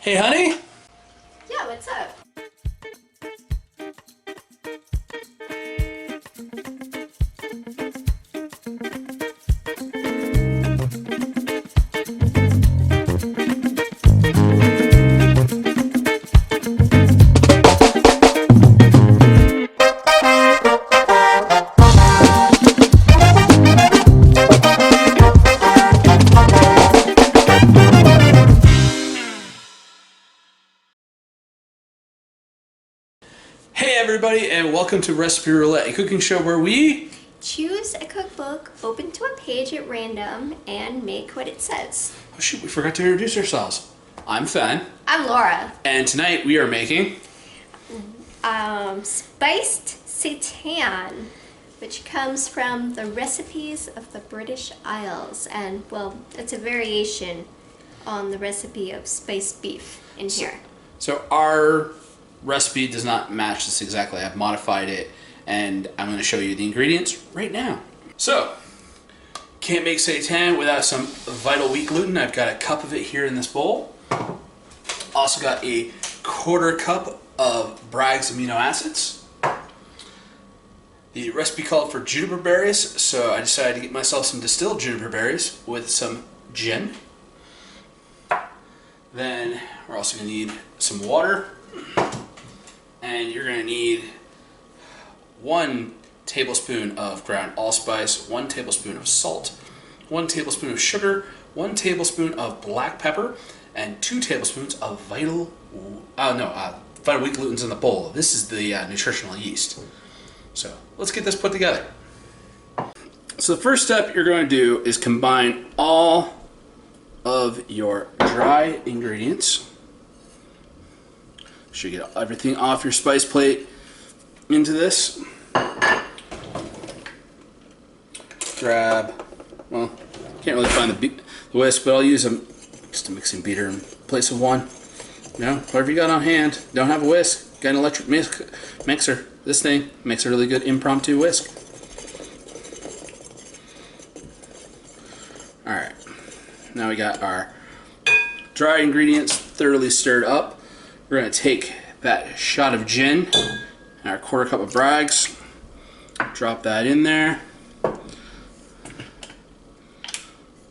Hey, honey? Yeah, what's up? Hey, everybody, and welcome to Recipe Roulette, a cooking show where we Choose a cookbook, open to a page at random, and make what it says. Oh shoot, we forgot to introduce ourselves. I'm Fen, I'm Laura. and tonight we are making Spiced Seitan, which comes from the recipes of the British Isles. And, well, it's a variation on the recipe of spiced beef in here. So our recipe does not match this exactly. I've modified it, and I'm going to show you the ingredients right now. So, can't make seitan without some vital wheat gluten. I've got a cup of it here in this bowl. Also got a quarter cup of Bragg's amino acids. The recipe called for juniper berries, so I decided to get myself some distilled juniper berries with some gin. Then we're also going to need some water. And you're going to need 1 tablespoon of ground allspice, 1 tablespoon of salt, 1 tablespoon of sugar, 1 tablespoon of black pepper, and 2 tablespoons of vital wheat gluten's in the bowl. This is the nutritional yeast. So let's get this put together. So the first step you're going to do is combine all of your dry ingredients. Should get everything off your spice plate into this. Grab, well, can't really find the whisk, but I'll use just a mixing beater in place of one. You know, whatever you got on hand. Don't have a whisk, got an electric mixer. This thing makes a really good impromptu whisk. Alright, now we got our dry ingredients thoroughly stirred up. We're going to take that shot of gin and our quarter cup of Bragg's, drop that in there.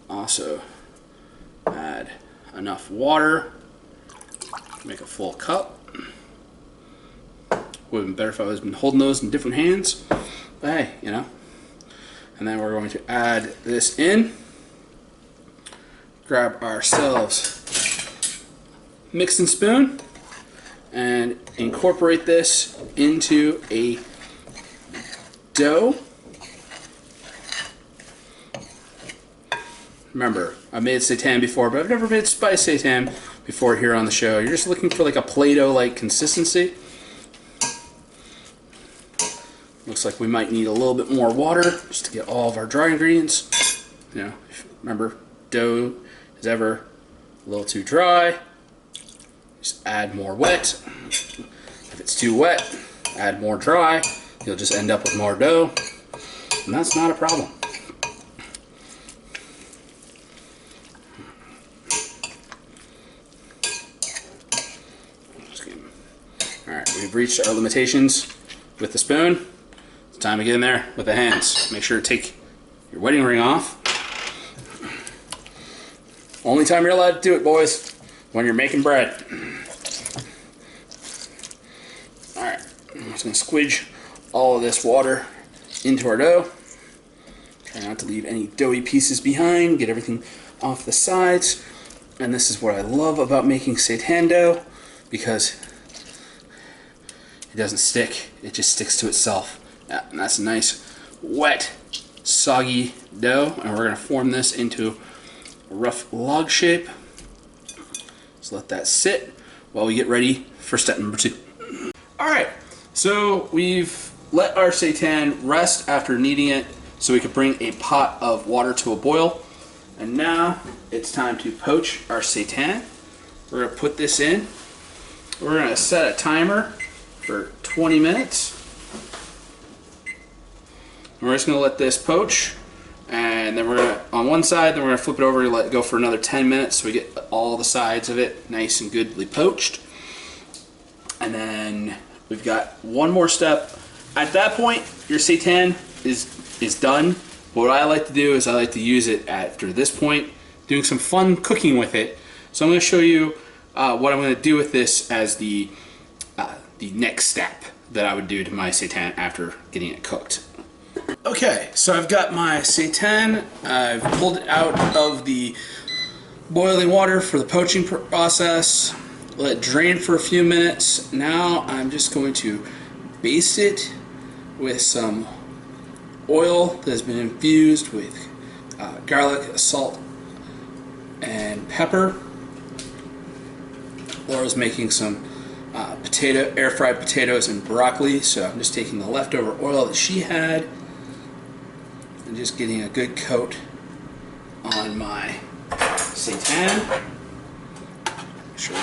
Also add enough water to make a full cup. Would have been better if I was been holding those in different hands, but hey, you know. And then we're going to add this in. Grab ourselves a mixing spoon and incorporate this into a dough. Remember, I've made seitan before, but I've never made spiced seitan before here on the show. You're just looking for like a Play-Doh-like consistency. Looks like we might need a little bit more water just to get all of our dry ingredients. You know, remember, dough is ever a little too dry. Just add more wet. If it's too wet, add more dry. You'll just end up with more dough, and that's not a problem. Alright, we've reached our limitations with the spoon. It's time to get in there with the hands. Make sure to take your wedding ring off. Only time you're allowed to do it, boys, when you're making bread. Alright, I'm just going to squidge all of this water into our dough. Try not to leave any doughy pieces behind. Get everything off the sides. And this is what I love about making seitan dough, because it doesn't stick. It just sticks to itself. Yeah, and that's a nice, wet, soggy dough. And we're going to form this into a rough log shape. So let that sit while we get ready for step number 2. Alright, so we've let our seitan rest after kneading it so we could bring a pot of water to a boil. And now it's time to poach our seitan. We're going to put this in. We're going to set a timer for 20 minutes. And we're just going to let this poach and And then we're gonna, on one side, then we're gonna flip it over and let it go for another 10 minutes so we get all the sides of it nice and goodly poached. And then we've got one more step. At that point, your seitan is done. What I like to do is I like to use it after this point, doing some fun cooking with it. So I'm gonna show you what I'm gonna do with this as the next step that I would do to my seitan after getting it cooked. Okay, so I've got my seitan. I've pulled it out of the boiling water for the poaching process. Let it drain for a few minutes. Now I'm just going to baste it with some oil that has been infused with garlic, salt, and pepper. Laura's making some air fried potatoes and broccoli, so I'm just taking the leftover oil that she had and just getting a good coat on my seitan. Make sure we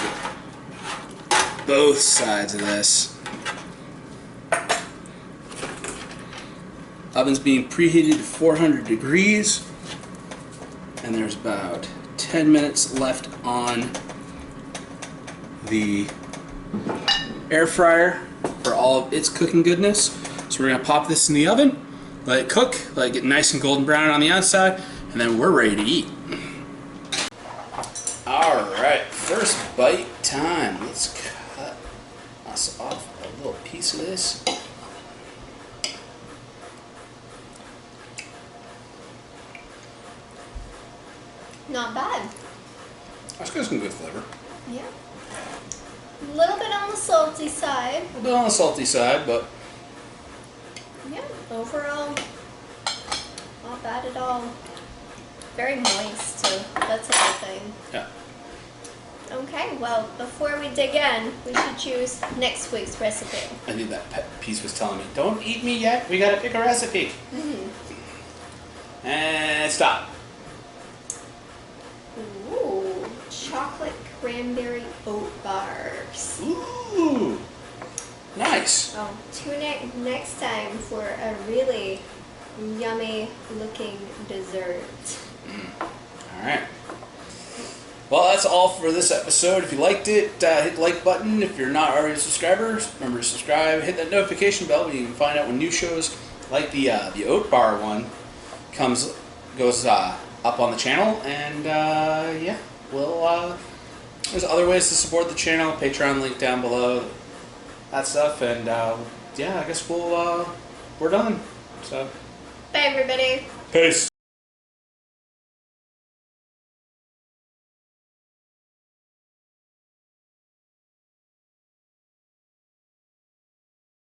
get both sides of this. Oven's being preheated to 400 degrees, and there's about 10 minutes left on the air fryer for all of its cooking goodness. So we're gonna pop this in the oven, let it cook, let it get nice and golden brown on the outside, and then we're ready to eat. Alright, first bite time. Let's cut us off a little piece of this. Not bad. That's got some good flavor. Yeah. A little bit on the salty side. A little bit on the salty side, but yeah, overall, not bad at all. Very moist too. That's a good thing. yeah. Okay, well, before we dig in, we should choose next week's recipe. I think that piece was telling me, don't eat me yet, we gotta pick a recipe. And stop. Ooh, chocolate cranberry oat bars. Ooh, nice. Oh, tune in next time for a really yummy looking dessert. All right. Well, that's all for this episode. If you liked it, hit the like button. If you're not already a subscriber, remember to subscribe. Hit that notification bell so you can find out when new shows like the oat bar one goes up on the channel. And yeah, there's other ways to support the channel. Patreon link down below, that stuff. And yeah, I guess we're done. So, Bye, everybody. peace.